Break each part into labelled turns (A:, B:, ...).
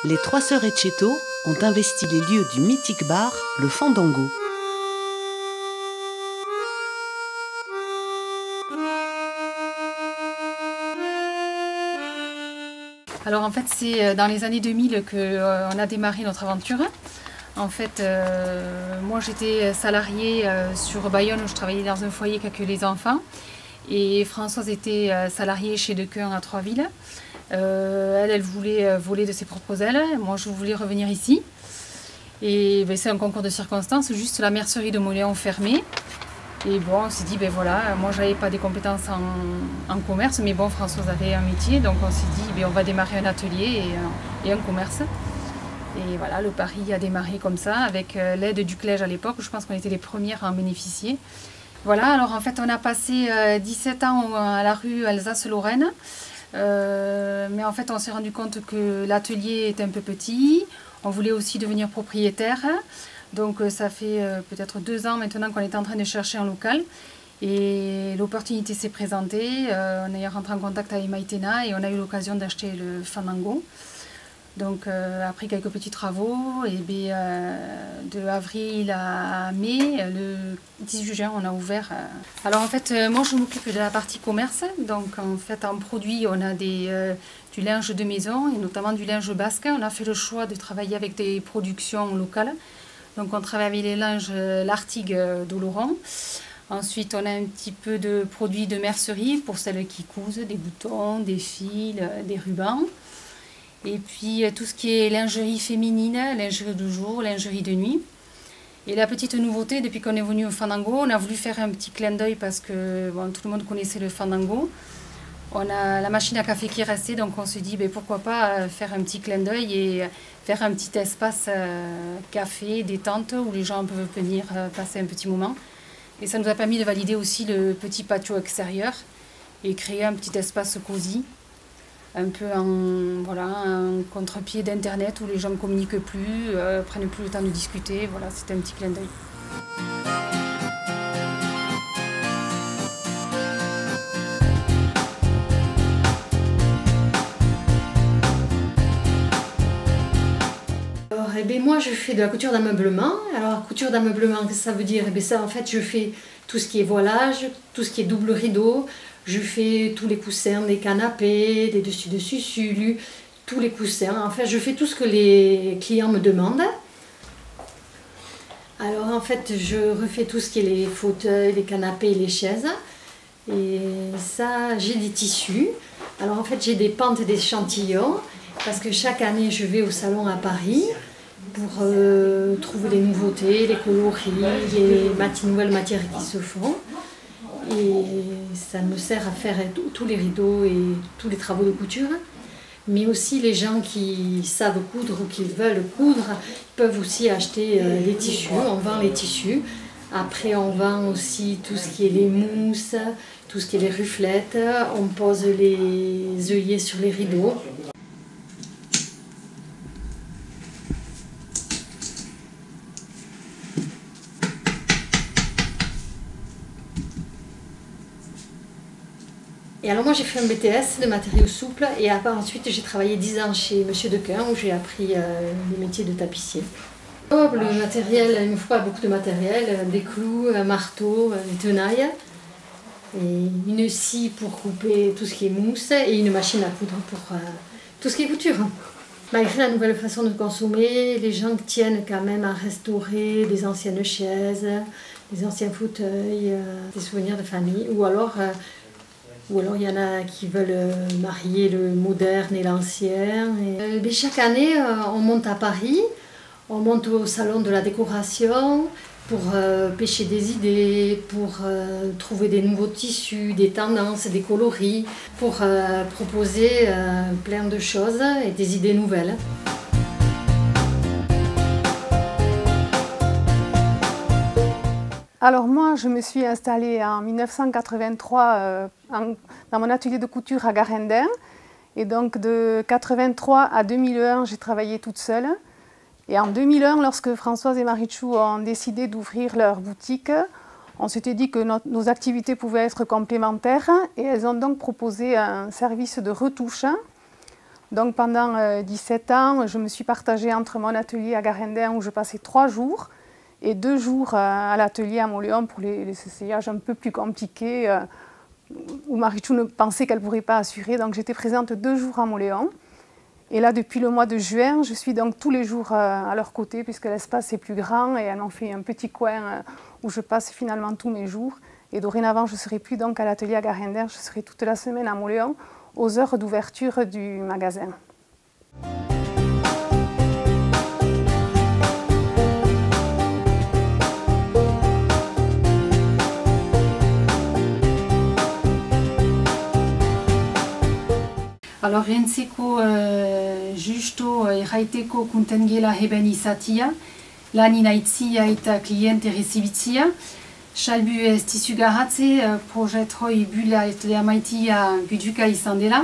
A: les trois sœurs Etcheto ont investi les lieux du mythique bar, le Fandango.
B: Alors en fait c'est dans les années 2000 qu'on a démarré notre aventure. En fait moi j'étais salariée sur Bayonne où je travaillais dans un foyer qui accueillait les enfants. Et Françoise était salariée chez Dequin à Troisville. Elle voulait voler de ses propres ailes. Moi, je voulais revenir ici. Et ben, c'est un concours de circonstances. Juste la mercerie de Moléon fermée. Et bon, on s'est dit, ben voilà, moi, j'avais pas des compétences en commerce. Mais bon, Françoise avait un métier. Donc, on s'est dit, ben, on va démarrer un atelier et un commerce. Et voilà, le pari a démarré comme ça, avec l'aide du Clège à l'époque. Je pense qu'on était les premières à en bénéficier. Voilà, alors en fait on a passé 17 ans à la rue Alsace-Lorraine, mais en fait on s'est rendu compte que l'atelier était un peu petit, on voulait aussi devenir propriétaire, donc ça fait peut-être 2 ans maintenant qu'on est en train de chercher un local, et l'opportunité s'est présentée, on est rentré en contact avec Maïtena et on a eu l'occasion d'acheter le Fandango. Donc après quelques petits travaux, et de avril à mai, le 18 juin on a ouvert. Alors en fait moi je m'occupe de la partie commerce, donc en fait en produit on a du linge de maison et notamment du linge basque. On a fait le choix de travailler avec des productions locales, donc on travaille avec les linges L'Artigue d'Oloron. Ensuite on a un petit peu de produits de mercerie pour celles qui cousent, des boutons, des fils, des rubans. Et puis tout ce qui est lingerie féminine, lingerie de jour, lingerie de nuit. Et la petite nouveauté, depuis qu'on est venu au Fandango, on a voulu faire un petit clin d'œil parce que bon, tout le monde connaissait le Fandango. On a la machine à café qui restait, donc on se dit ben, pourquoi pas faire un petit clin d'œil et faire un petit espace café, détente, où les gens peuvent venir passer un petit moment. Et ça nous a permis de valider aussi le petit patio extérieur et créer un petit espace cosy. Un peu un contre-pied d'internet où les gens ne communiquent plus, prennent plus le temps de discuter. Voilà, c'était un petit clin d'œil.
C: Alors, moi je fais de la couture d'ameublement. Alors la couture d'ameublement, qu'est-ce que ça veut dire? Ça en fait je fais tout ce qui est voilage, tout ce qui est double rideau. Je fais tous les coussins des canapés, des dessus-dessous sulus, tous les coussins. En fait, je fais tout ce que les clients me demandent. Alors, en fait, je refais tout ce qui est les fauteuils, les canapés et les chaises. Et ça, j'ai des tissus. Alors, en fait, j'ai des pentes d'échantillons parce que chaque année, je vais au salon à Paris pour trouver les nouveautés, les coloris, les nouvelles matières qui se font. Et ça me sert à faire tous les rideaux et tous les travaux de couture. Mais aussi les gens qui savent coudre ou qui veulent coudre peuvent aussi acheter les tissus. On vend les tissus. Après on vend aussi tout ce qui est les mousses, tout ce qui est les rufflettes. On pose les œillets sur les rideaux. Et alors moi j'ai fait un BTS de matériaux souples et ensuite j'ai travaillé 10 ans chez Monsieur Dequin où j'ai appris le métier de tapissier. Oh, le matériel, il me faut pas beaucoup de matériel, des clous, un marteau, une tenaille, et une scie pour couper tout ce qui est mousse et une machine à coudre pour tout ce qui est couture. Malgré la nouvelle façon de consommer, les gens tiennent quand même à restaurer des anciennes chaises, des anciens fauteuils, des souvenirs de famille, ou alors il y en a qui veulent marier le moderne et l'ancien. Chaque année, on monte à Paris, on monte au salon de la décoration pour pêcher des idées, pour trouver des nouveaux tissus, des tendances, des coloris, pour proposer plein de choses et des idées nouvelles.
D: Alors moi, je me suis installée en 1983 dans mon atelier de couture à Garendin. Et donc de 1983 à 2001, j'ai travaillé toute seule. Et en 2001, lorsque Françoise et Marichou ont décidé d'ouvrir leur boutique, on s'était dit que nos activités pouvaient être complémentaires. Et elles ont donc proposé un service de retouche Donc pendant 17 ans, je me suis partagée entre mon atelier à Garendin où je passais 3 jours et 2 jours à l'atelier à Montléon pour les essayages un peu plus compliqués où Marichou pensait qu'elle ne pourrait pas assurer. Donc j'étais présente 2 jours à Montléon. Et là, depuis le mois de juin, je suis donc tous les jours à leur côté puisque l'espace est plus grand et elles m'ont fait un petit coin où je passe finalement tous mes jours. Et dorénavant, je ne serai plus donc à l'atelier à Garendin, je serai toute la semaine à Montléon aux heures d'ouverture du magasin.
B: Alors, rentzeko justo erraiteko kuntengela heben izatia, lan inaitzia eta klient errezibitzia, salbu ez tizu garatze projet hoi bula eta amaitia guduka izan dela,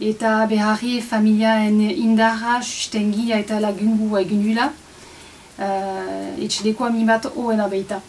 B: eta beharri familiaen indarra sustengia eta lagungu egun dula, etxedekoa mimat hoena baita.